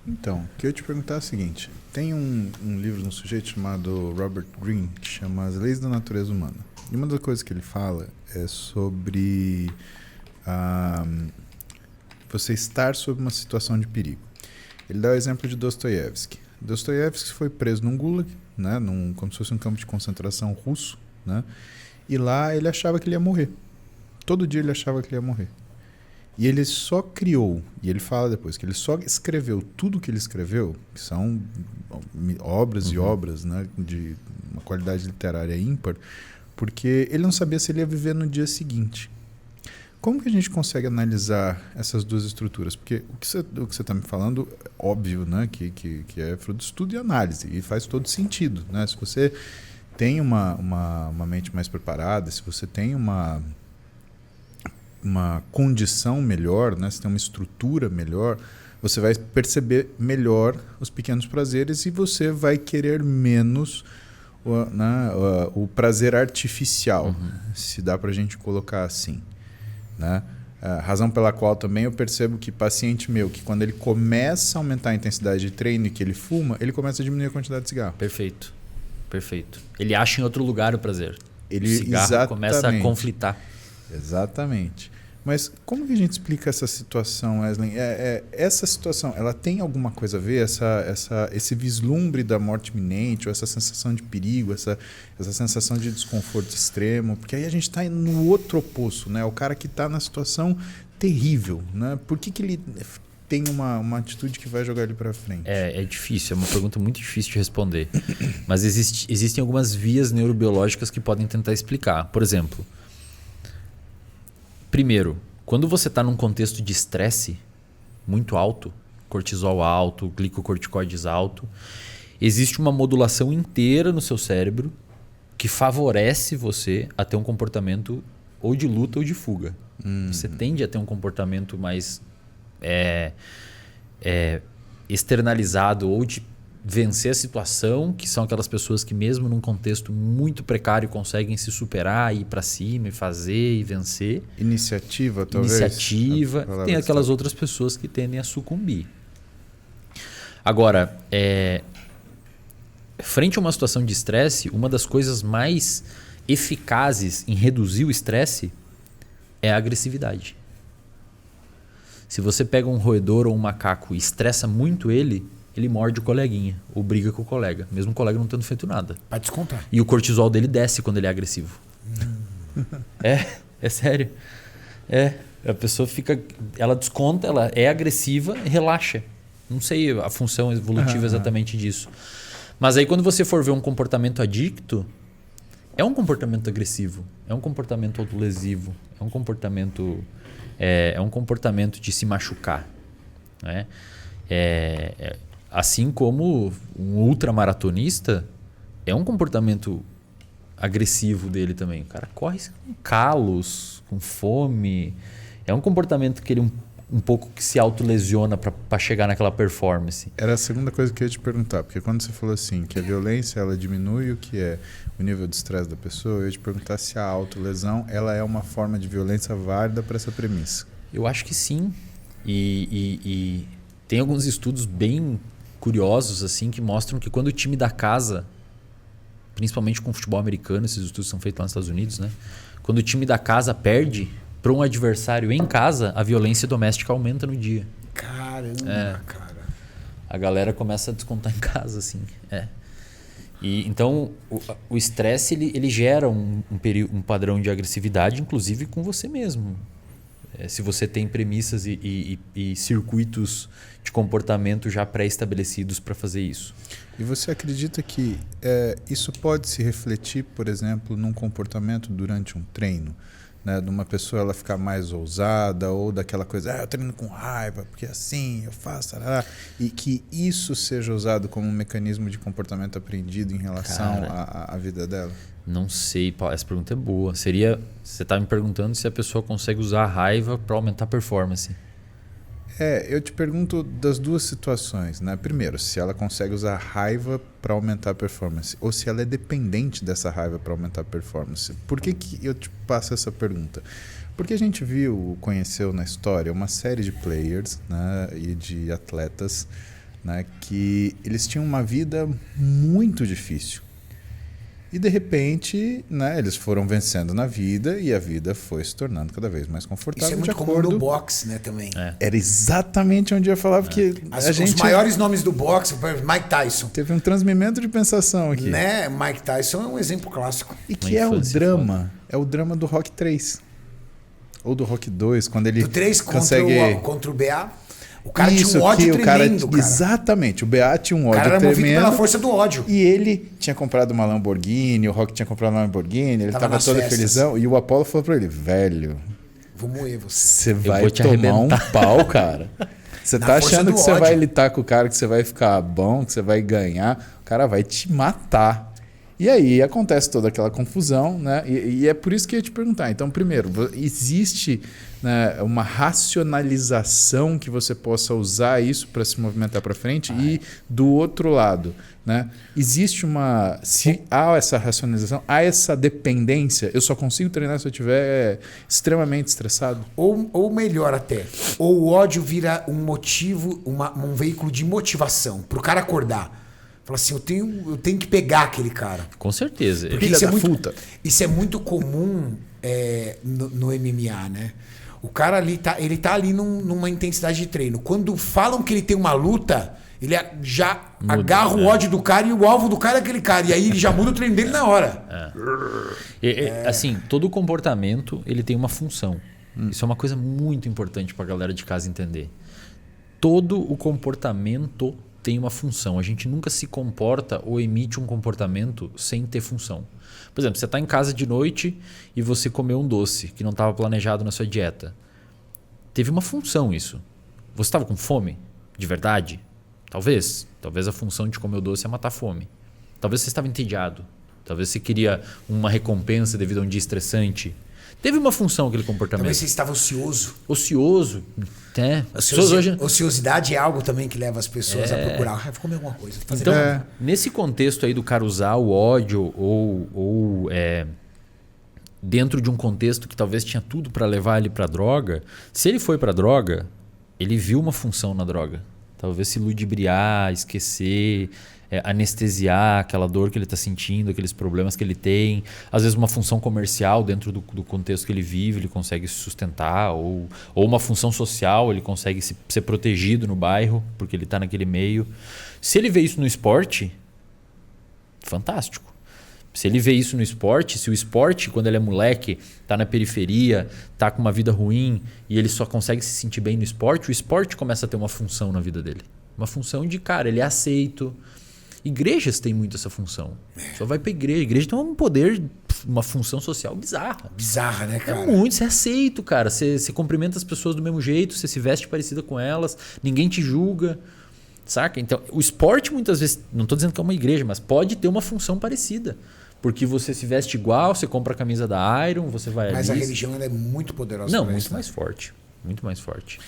Então, o que eu ia te perguntar é o seguinte. Tem um livro de um sujeito chamado Robert Greene que chama As Leis da Natureza Humana. E uma das coisas que ele fala é sobre ah, você estar sob uma situação de perigo. Ele dá o exemplo de Dostoiévski. Dostoiévski foi preso num gulag, né, como se fosse um campo de concentração russo, né, e lá ele achava que ele ia morrer. Todo dia ele achava que ele ia morrer. E ele só criou, e ele fala depois, que ele só escreveu tudo que ele escreveu, que são obras e obras, né, de uma qualidade literária ímpar, porque ele não sabia se ele ia viver no dia seguinte. Como que a gente consegue analisar essas duas estruturas? Porque o que você está me falando, óbvio, né, que é fruto de estudo e análise, e faz todo sentido. Né? Se você tem uma mente mais preparada, se você tem uma condição melhor, né? Se tem uma estrutura melhor, você vai perceber melhor os pequenos prazeres e você vai querer menos o prazer artificial, se dá para a gente colocar assim. Né? A razão pela qual também eu percebo que paciente meu, que quando ele começa a aumentar a intensidade de treino e que ele fuma, ele começa a diminuir a quantidade de cigarro. Perfeito. Perfeito. Ele acha em outro lugar o prazer. O cigarro exatamente. Começa a conflitar. Exatamente. Mas como que a gente explica essa situação, Wesley? Essa situação, ela tem alguma coisa a ver? Esse vislumbre da morte iminente, ou essa sensação de perigo, essa sensação de desconforto extremo? Porque aí a gente está no outro oposto, né? O cara que está na situação terrível, né? Por que ele tem uma atitude que vai jogar ele para frente? É difícil, é uma pergunta muito difícil de responder. Mas existem algumas vias neurobiológicas que podem tentar explicar. Por exemplo, primeiro, quando você está num contexto de estresse muito alto, cortisol alto, glicocorticoides alto, existe uma modulação inteira no seu cérebro que favorece você a ter um comportamento ou de luta ou de fuga. Você tende a ter um comportamento mais externalizado ou de vencer a situação, que são aquelas pessoas que mesmo num contexto muito precário conseguem se superar, ir para cima e fazer e vencer. Iniciativa, talvez? Iniciativa. Tem aquelas outras pessoas que tendem a sucumbir. Agora, frente a uma situação de estresse, uma das coisas mais eficazes em reduzir o estresse é a agressividade. Se você pega um roedor ou um macaco e estressa muito ele morde o coleguinha ou briga com o colega, mesmo o colega não tendo feito nada. Pra descontar. E o cortisol dele desce quando ele é agressivo. É sério. A pessoa ela desconta, ela é agressiva e relaxa. Não sei a função evolutiva exatamente disso. Mas aí quando você for ver um comportamento adicto, é um comportamento agressivo, é um comportamento autolesivo, é um comportamento de se machucar. Né? Assim como um ultramaratonista, é um comportamento agressivo dele também. O cara corre com calos, com fome. É um comportamento que ele um pouco que se autolesiona para chegar naquela performance. Era a segunda coisa que eu ia te perguntar, porque quando você falou assim, que a violência ela diminui o que é o nível de estresse da pessoa, eu ia te perguntar se a autolesão ela é uma forma de violência válida para essa premissa. Eu acho que sim. E tem alguns estudos bem curiosos assim que mostram que quando o time da casa, principalmente com o futebol americano, esses estudos são feitos lá nos Estados Unidos, né? Quando o time da casa perde para um adversário em casa, a violência doméstica aumenta no dia. Caramba, cara. A galera começa a descontar em casa, assim. E então o estresse ele gera um padrão de agressividade, inclusive com você mesmo. Se você tem premissas e circuitos de comportamento já pré-estabelecidos para fazer isso. E você acredita que isso pode se refletir, por exemplo, num comportamento durante um treino? Né, de uma pessoa ela ficar mais ousada ou daquela coisa, eu treino com raiva, porque assim eu faço, e que isso seja usado como um mecanismo de comportamento aprendido em relação à vida dela? Não sei, Paulo, essa pergunta é boa. Você está me perguntando se a pessoa consegue usar a raiva para aumentar a performance. Eu te pergunto das duas situações, né? Primeiro, se ela consegue usar a raiva para aumentar a performance ou se ela é dependente dessa raiva para aumentar a performance. Por que eu te passo essa pergunta? Porque a gente conheceu na história uma série de players, né, e de atletas né, que eles tinham uma vida muito difícil. E de repente, né, eles foram vencendo na vida e a vida foi se tornando cada vez mais confortável. Isso é muito comum no boxe, né, também. Era exatamente onde eu ia falar, porque Os maiores nomes do boxe, por exemplo, Mike Tyson. teve um transmimento de pensação aqui. Né? Mike Tyson é um exemplo clássico. E que é o drama. É o drama do Rock 3. Ou do Rock 2, quando ele Do 3 consegue... contra o BA. O cara tinha um ódio tremendo, cara. Exatamente, o BA tinha um ódio tremendo. O cara era movido pela tremendo. força do ódio. E ele tinha comprado uma Lamborghini, o Rock tinha comprado uma Lamborghini, ele tava nas todo festas. felizão. E o Apollo falou pra ele, velho, Vou moer você. você vai vou te tomar arrebentar." um pau, cara. Você Na tá força achando do que você ódio. vai lutar com o cara, que você vai ficar bom, que você vai ganhar. O cara vai te matar. E aí acontece toda aquela confusão, né? E é por isso que eu ia te perguntar. Então, primeiro, existe, né, uma racionalização que você possa usar isso para se movimentar para frente? E do outro lado, né? Existe uma... Se há essa racionalização, há essa dependência, eu só consigo treinar se eu estiver extremamente estressado? Ou melhor até, ou o ódio vira um motivo, um veículo de motivação pro cara acordar. Fala assim, eu tenho que pegar aquele cara. Com certeza. Porque Filha isso é da muito, puta. isso é muito comum no MMA, né? O cara ali ele tá ali numa intensidade de treino. Quando falam que ele tem uma luta, ele já agarra o ódio do cara e o alvo do cara é aquele cara. E aí ele já muda o treino dele na hora. Assim, todo comportamento ele tem uma função. Isso é uma coisa muito importante para a galera de casa entender. Todo o comportamento tem uma função. A gente nunca se comporta ou emite um comportamento sem ter função. Por exemplo, você está em casa de noite e você comeu um doce que não estava planejado na sua dieta. Teve uma função isso. Você estava com fome? De verdade? Talvez. Talvez a função de comer o doce é matar a fome. Talvez você estava entediado. Talvez você queria uma recompensa devido a um dia estressante. Teve uma função aquele comportamento. Talvez você estava ocioso. Ocioso. As pessoas hoje... Ociosidade é algo também que leva as pessoas a procurar. Vou comer alguma coisa. Então, nesse contexto aí do cara usar o ódio ou dentro de um contexto que talvez tinha tudo para levar ele para droga, se ele foi para droga, ele viu uma função na droga. Talvez se ludibriar, esquecer, anestesiar aquela dor que ele está sentindo, aqueles problemas que ele tem. Às vezes uma função comercial dentro do contexto que ele vive, ele consegue se sustentar. Ou uma função social, ele consegue ser protegido no bairro, porque ele está naquele meio. Se ele vê isso no esporte, fantástico. Se ele vê isso no esporte, se o esporte, quando ele é moleque, está na periferia, está com uma vida ruim e ele só consegue se sentir bem no esporte, o esporte começa a ter uma função na vida dele. Uma função de, cara, ele é aceito. Igrejas têm muito essa função. Só vai pra igreja. A igreja tem um poder, uma função social bizarra. Bizarra, né, cara? É muito, você é aceito, cara. Você cumprimenta as pessoas do mesmo jeito, você se veste parecida com elas, ninguém te julga. Saca? Então, o esporte muitas vezes, não estou dizendo que é uma igreja, mas pode ter uma função parecida. Porque você se veste igual, você compra a camisa da Iron, você vai ali. Mas a religião ela é muito poderosa. Não, pra muito isso, né? mais forte. Muito mais forte.